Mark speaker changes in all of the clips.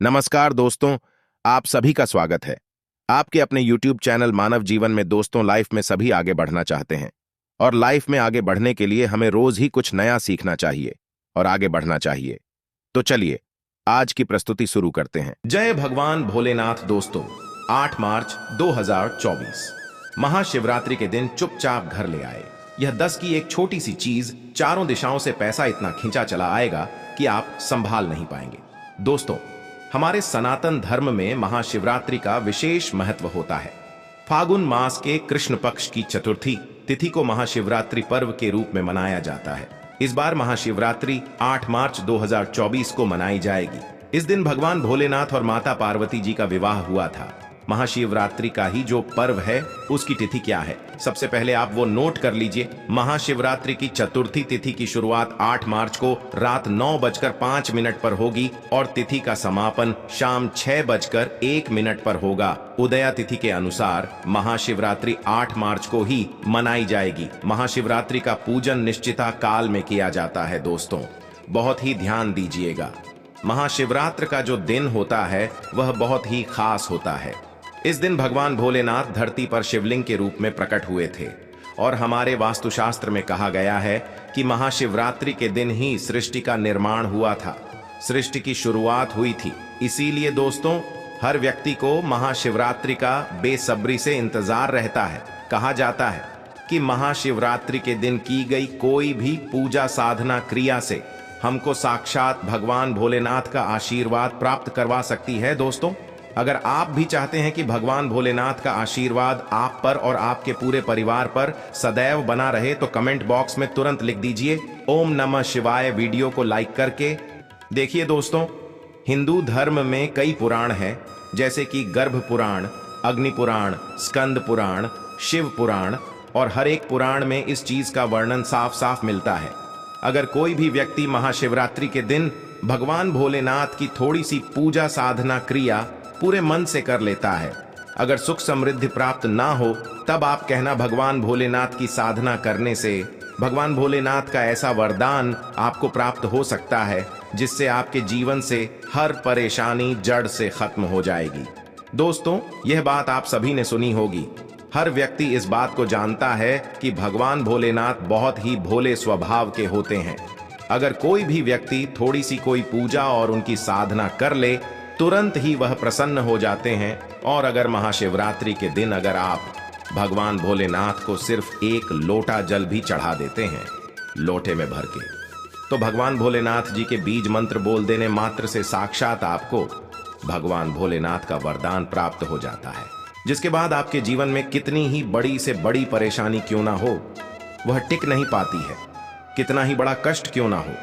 Speaker 1: नमस्कार दोस्तों, आप सभी का स्वागत है। आपके अपने YouTube चैनल मानव जीवन में दोस्तों, लाइफ में सभी आगे बढ़ना चाहते हैं और लाइफ में आगे बढ़ने के लिए हमें रोज ही कुछ नया सीखना चाहिए और आगे बढ़ना चाहिए। तो चलिए आज की प्रस्तुति शुरू करते हैं। जय भगवान भोलेनाथ। दोस्तों, 8 मार्च 2024 महाशिवरात्रि के दिन चुपचाप घर ले आए। यह 10 की एक छोटी सी चीज, चारों दिशाओं से पैसा इतना खींचा चला आएगा कि आप संभाल नहीं पाएंगे। दोस्तों, हमारे सनातन धर्म में महाशिवरात्रि का विशेष महत्व होता है। फागुन मास के कृष्ण पक्ष की चतुर्थी तिथि को महाशिवरात्रि पर्व के रूप में मनाया जाता है। इस बार महाशिवरात्रि 8 मार्च 2024 को मनाई जाएगी। इस दिन भगवान भोलेनाथ और माता पार्वती जी का विवाह हुआ था। महाशिवरात्रि का ही जो पर्व है उसकी तिथि क्या है, सबसे पहले आप वो नोट कर लीजिए। महाशिवरात्रि की चतुर्थी तिथि की शुरुआत 8 मार्च को रात 9:05 पर होगी और तिथि का समापन शाम 6:01 पर होगा। उदया तिथि के अनुसार महाशिवरात्रि 8 मार्च को ही मनाई जाएगी। महाशिवरात्रि का पूजन निश्चिता काल में किया जाता है। दोस्तों, बहुत ही ध्यान दीजिएगा। महाशिवरात्रि का जो दिन होता है वह बहुत ही खास होता है। इस दिन भगवान भोलेनाथ धरती पर शिवलिंग के रूप में प्रकट हुए थे और हमारे वास्तुशास्त्र में कहा गया है कि महाशिवरात्रि के दिन ही सृष्टि का निर्माण हुआ था, सृष्टि की शुरुआत हुई थी। इसीलिए दोस्तों, हर व्यक्ति को महाशिवरात्रि का बेसब्री से इंतजार रहता है। कहा जाता है कि महाशिवरात्रि के दिन की गई कोई भी पूजा साधना क्रिया से हमको साक्षात भगवान भोलेनाथ का आशीर्वाद प्राप्त करवा सकती है। दोस्तों, अगर आप भी चाहते हैं कि भगवान भोलेनाथ का आशीर्वाद आप पर और आपके पूरे परिवार पर सदैव बना रहे, तो कमेंट बॉक्स में तुरंत लिख दीजिए ओम नमः शिवाय। वीडियो को लाइक करके देखिए। दोस्तों, हिंदू धर्म में कई पुराण हैं, जैसे कि गर्भ पुराण, अग्नि पुराण, स्कंद पुराण, शिव पुराण, और हर एक पुराण में इस चीज का वर्णन साफ साफ मिलता है। अगर कोई भी व्यक्ति महाशिवरात्रि के दिन भगवान भोलेनाथ की थोड़ी सी पूजा साधना क्रिया पूरे मन से कर लेता है, अगर सुख समृद्धि प्राप्त ना हो, तब आप कहना भगवान भोलेनाथ की साधना करने से भगवान भोलेनाथ का ऐसा वरदान आपको प्राप्त हो सकता है जिससे आपके जीवन से हर परेशानी जड़ से खत्म हो जाएगी। दोस्तों, यह बात आप सभी ने सुनी होगी। हर व्यक्ति इस बात को जानता है कि भगवान भोलेनाथ बहुत ही भोले स्वभाव के होते हैं। अगर कोई भी व्यक्ति थोड़ी सी कोई पूजा और उनकी साधना कर ले, तुरंत ही वह प्रसन्न हो जाते हैं। और अगर महाशिवरात्रि के दिन अगर आप भगवान भोलेनाथ को सिर्फ एक लोटा जल भी चढ़ा देते हैं लोटे में भर के, तो भगवान भोलेनाथ जी के बीज मंत्र बोल देने मात्र से साक्षात आपको भगवान भोलेनाथ का वरदान प्राप्त हो जाता है, जिसके बाद आपके जीवन में कितनी ही बड़ी से बड़ी परेशानी क्यों ना हो, वह टिक नहीं पाती है। कितना ही बड़ा कष्ट क्यों ना हो,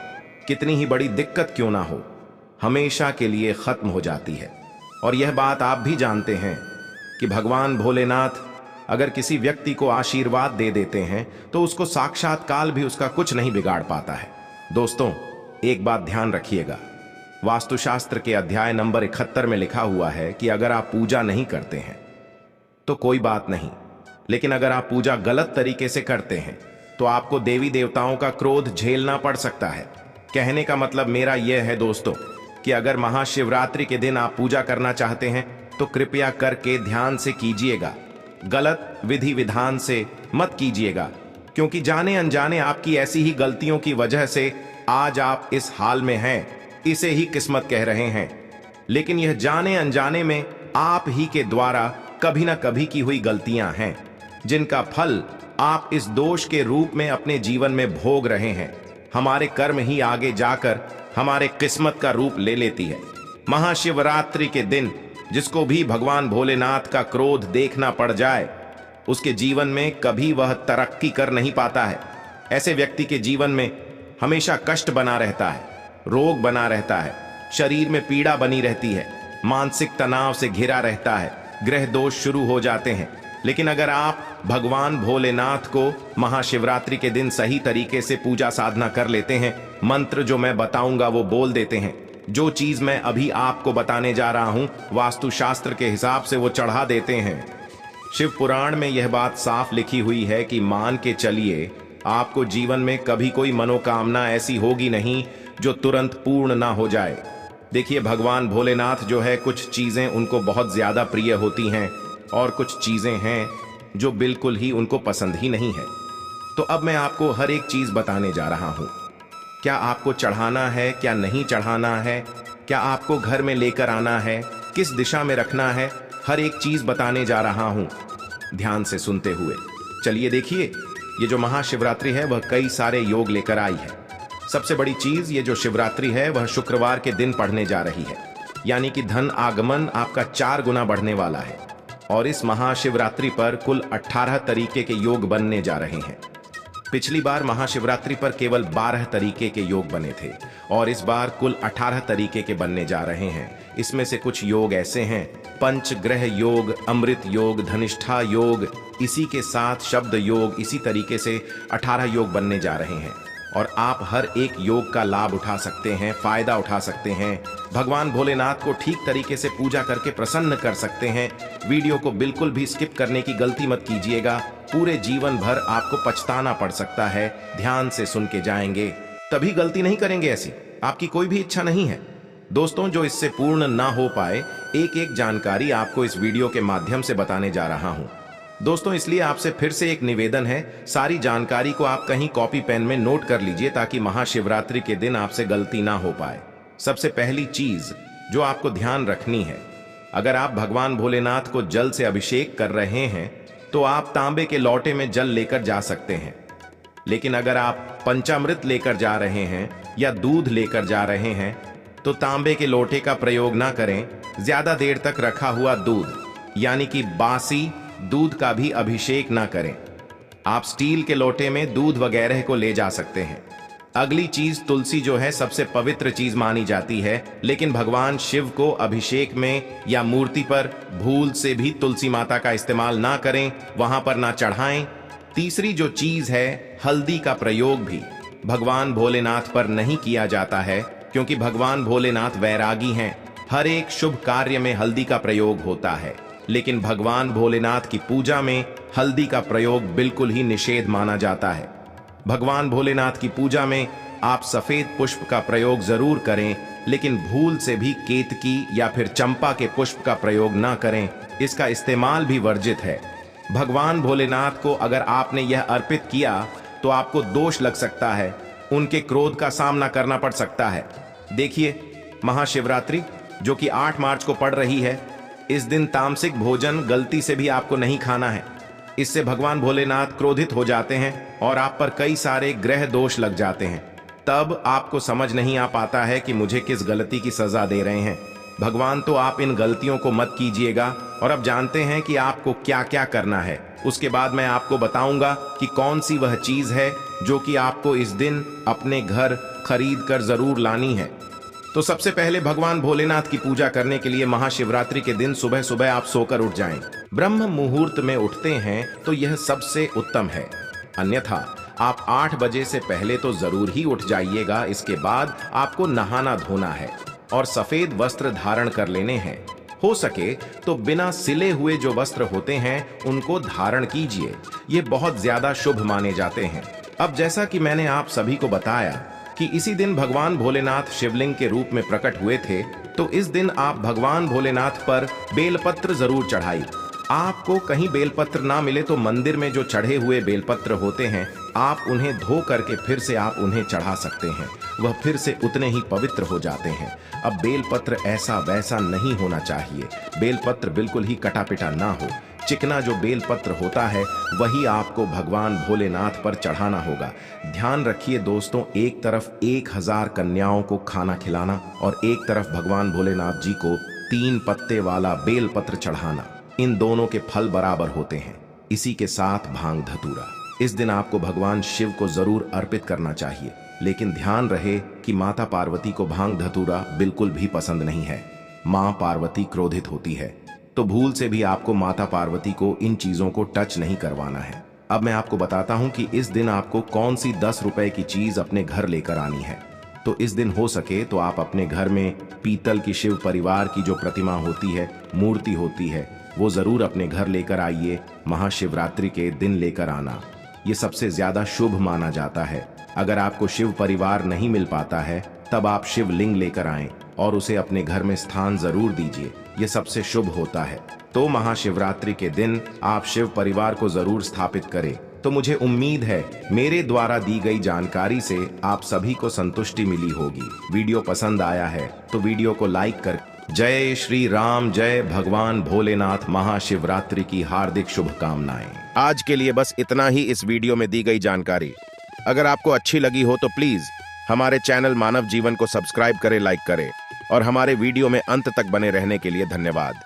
Speaker 1: कितनी ही बड़ी दिक्कत क्यों ना हो, हमेशा के लिए खत्म हो जाती है। और यह बात आप भी जानते हैं कि भगवान भोलेनाथ अगर किसी व्यक्ति को आशीर्वाद दे देते हैं तो उसको साक्षात काल भी उसका कुछ नहीं बिगाड़ पाता है। दोस्तों, एक बात ध्यान रखिएगा। वास्तुशास्त्र के अध्याय नंबर 71 में लिखा हुआ है कि अगर आप पूजा नहीं करते हैं तो कोई बात नहीं, लेकिन अगर आप पूजा गलत तरीके से करते हैं तो आपको देवी देवताओं का क्रोध झेलना पड़ सकता है। कहने का मतलब मेरा यह है दोस्तों कि अगर महाशिवरात्रि के दिन आप पूजा करना चाहते हैं तो कृपया करके ध्यान से कीजिएगा, गलत विधि विधान से मत कीजिएगा, क्योंकि जाने अनजाने आपकी ऐसी ही गलतियों की वजह से आज आप इस हाल में हैं। इसे ही किस्मत कह रहे हैं, लेकिन यह जाने अनजाने में आप ही के द्वारा कभी ना कभी की हुई गलतियां हैं, जिनका फल आप इस दोष के रूप में अपने जीवन में भोग रहे हैं। हमारे कर्म ही आगे जाकर हमारे किस्मत का रूप ले लेती है। महाशिवरात्रि के दिन जिसको भी भगवान भोलेनाथ का क्रोध देखना पड़ जाए, उसके जीवन में कभी वह तरक्की कर नहीं पाता है। ऐसे व्यक्ति के जीवन में हमेशा कष्ट बना रहता है, रोग बना रहता है, शरीर में पीड़ा बनी रहती है, मानसिक तनाव से घिरा रहता है, ग्रह दोष शुरू हो जाते हैं। लेकिन अगर आप भगवान भोलेनाथ को महाशिवरात्रि के दिन सही तरीके से पूजा साधना कर लेते हैं, मंत्र जो मैं बताऊंगा वो बोल देते हैं, जो चीज मैं अभी आपको बताने जा रहा हूं वास्तुशास्त्र के हिसाब से वो चढ़ा देते हैं। शिव पुराण में यह बात साफ लिखी हुई है कि मान के चलिए आपको जीवन में कभी कोई मनोकामना ऐसी होगी नहीं जो तुरंत पूर्ण ना हो जाए। देखिए, भगवान भोलेनाथ जो है, कुछ चीजें उनको बहुत ज्यादा प्रिय होती हैं और कुछ चीजें हैं जो बिल्कुल ही उनको पसंद ही नहीं है। तो अब मैं आपको हर एक चीज बताने जा रहा हूं। क्या आपको चढ़ाना है, क्या नहीं चढ़ाना है, क्या आपको घर में लेकर आना है, किस दिशा में रखना है, हर एक चीज बताने जा रहा हूं, ध्यान से सुनते हुए। चलिए देखिए, ये जो महाशिवरात्रि है वह कई सारे योग लेकर आई है। सबसे बड़ी चीज, ये जो शिवरात्रि है वह शुक्रवार के दिन पड़ने जा रही है, यानी कि धन आगमन आपका 4 गुना बढ़ने वाला है। और इस महाशिवरात्रि पर कुल 18 तरीके के योग बनने जा रहे हैं। पिछली बार महाशिवरात्रि पर केवल 12 तरीके के योग बने थे और इस बार कुल 18 तरीके के बनने जा रहे हैं। इसमें से कुछ योग ऐसे हैं: पंचग्रह योग, अमृत योग, धनिष्ठा योग, इसी के साथ शब्द योग, इसी तरीके से 18 योग बनने जा रहे हैं। और आप हर एक योग का लाभ उठा सकते हैं, फायदा उठा सकते हैं, भगवान भोलेनाथ को ठीक तरीके से पूजा करके प्रसन्न कर सकते हैं। वीडियो को बिल्कुल भी स्किप करने की गलती मत कीजिएगा, पूरे जीवन भर आपको पछताना पड़ सकता है। ध्यान से सुन के जाएंगे तभी गलती नहीं करेंगे, ऐसी आपकी कोई भी इच्छा नहीं है। दोस्तों, जो इससे पूर्ण ना हो पाए, एक एक जानकारी आपको इस वीडियो के माध्यम से बताने जा रहा हूं। दोस्तों, इसलिए आपसे फिर से एक निवेदन है, सारी जानकारी को आप कहीं कॉपी पेन में नोट कर लीजिए ताकि महाशिवरात्रि के दिन आपसे गलती ना हो पाए। सबसे पहली चीज जो आपको ध्यान रखनी है, अगर आप भगवान भोलेनाथ को जल से अभिषेक कर रहे हैं तो आप तांबे के लोटे में जल लेकर जा सकते हैं। लेकिन अगर आप पंचामृत लेकर जा रहे हैं या दूध लेकर जा रहे हैं तो तांबे के लोटे का प्रयोग ना करें। ज्यादा देर तक रखा हुआ दूध, यानी कि बासी दूध का भी अभिषेक ना करें। आप स्टील के लोटे में दूध वगैरह को ले जा सकते हैं। अगली चीज, तुलसी जो है सबसे पवित्र चीज मानी जाती है, लेकिन भगवान शिव को अभिषेक में या मूर्ति पर भूल से भी तुलसी माता का इस्तेमाल ना करें, वहां पर ना चढ़ाएं। तीसरी जो चीज है, हल्दी का प्रयोग भी भगवान भोलेनाथ पर नहीं किया जाता है, क्योंकि भगवान भोलेनाथ वैरागी हैं। हर एक शुभ कार्य में हल्दी का प्रयोग होता है, लेकिन भगवान भोलेनाथ की पूजा में हल्दी का प्रयोग बिल्कुल ही निषेध माना जाता है। भगवान भोलेनाथ की पूजा में आप सफेद पुष्प का प्रयोग जरूर करें, लेकिन भूल से भी केतकी या फिर चंपा के पुष्प का प्रयोग ना करें, इसका इस्तेमाल भी वर्जित है। भगवान भोलेनाथ को अगर आपने यह अर्पित किया तो आपको दोष लग सकता है, उनके क्रोध का सामना करना पड़ सकता है। देखिए, महाशिवरात्रि जो कि 8 मार्च को पड़ रही है, इस दिन तामसिक भोजन गलती से भी आपको नहीं खाना है। इससे भगवान भोलेनाथ क्रोधित हो जाते हैं और आप पर कई सारे ग्रह दोष लग जाते हैं। तब आपको समझ नहीं आ पाता है कि मुझे किस गलती की सजा दे रहे हैं भगवान। तो आप इन गलतियों को मत कीजिएगा। और अब जानते हैं कि आपको क्या क्या करना है। उसके बाद मैं आपको बताऊंगा कि कौन सी वह चीज है जो कि आपको इस दिन अपने घर खरीद कर जरूर लानी है। तो सबसे पहले भगवान भोलेनाथ की पूजा करने के लिए महाशिवरात्रि के दिन सुबह सुबह आप सोकर उठ जाएं। ब्रह्म मुहूर्त में उठते हैं तो यह सबसे उत्तम है, अन्यथा आप 8 बजे से पहले तो जरूर ही उठ जाइएगा। इसके बाद आपको नहाना धोना है और सफेद वस्त्र धारण कर लेने हैं। हो सके तो बिना सिले हुए जो वस्त्र होते हैं उनको धारण कीजिए, ये बहुत ज्यादा शुभ माने जाते हैं। अब जैसा कि मैंने आप सभी को बताया कि इसी दिन भगवान भोलेनाथ शिवलिंग के रूप में प्रकट हुए थे, तो इस दिन आप भगवान भोलेनाथ पर बेलपत्र जरूर चढ़ाइए। आपको कहीं बेलपत्र ना मिले तो मंदिर में जो चढ़े हुए बेलपत्र होते हैं, आप उन्हें धो करके फिर से आप उन्हें चढ़ा सकते हैं, वह फिर से उतने ही पवित्र हो जाते हैं। अब बेलपत्र ऐसा वैसा नहीं होना चाहिए, बेलपत्र बिल्कुल ही कटा पिटा ना हो। चिकना जो बेलपत्र होता है वही आपको भगवान भोलेनाथ पर चढ़ाना होगा। ध्यान रखिए दोस्तों, एक तरफ 1000 कन्याओं को खाना खिलाना और एक तरफ भगवान भोलेनाथ जी को 3 पत्ते वाला बेलपत्र चढ़ाना, इन दोनों के फल बराबर होते हैं। इसी के साथ भांग धतूरा इस दिन आपको भगवान शिव को जरूर अर्पित करना चाहिए, लेकिन ध्यान रहे कि माता पार्वती को भांग धतूरा बिल्कुल भी पसंद नहीं है। मां पार्वती क्रोधित होती है, तो भूल से भी आपको माता पार्वती को इन चीजों को टच नहीं करवाना है। अब मैं आपको बताता हूं कि इस दिन आपको कौन सी 10 रुपए की चीज अपने घर लेकर आनी है। तो इस दिन हो सके तो आप अपने घर में पीतल की शिव परिवार की जो प्रतिमा होती है, मूर्ति होती है, वो जरूर अपने घर लेकर आइए। महाशिवरात्रि के दिन लेकर आना, ये सबसे ज्यादा शुभ माना जाता है। अगर आपको शिव परिवार नहीं मिल पाता है तब आप शिवलिंग लेकर आएं। और उसे अपने घर में स्थान जरूर दीजिए, ये सबसे शुभ होता है। तो महाशिवरात्रि के दिन आप शिव परिवार को जरूर स्थापित करें। तो मुझे उम्मीद है मेरे द्वारा दी गई जानकारी से आप सभी को संतुष्टि मिली होगी। वीडियो पसंद आया है तो वीडियो को लाइक कर। जय श्री राम, जय भगवान भोलेनाथ। महाशिवरात्रि की हार्दिक शुभकामनाएं। आज के लिए बस इतना ही इस वीडियो में दी गई जानकारी। अगर आपको अच्छी लगी हो तो प्लीज हमारे चैनल मानव जीवन को सब्सक्राइब करें, लाइक करें और हमारे वीडियो में अंत तक बने रहने के लिए धन्यवाद।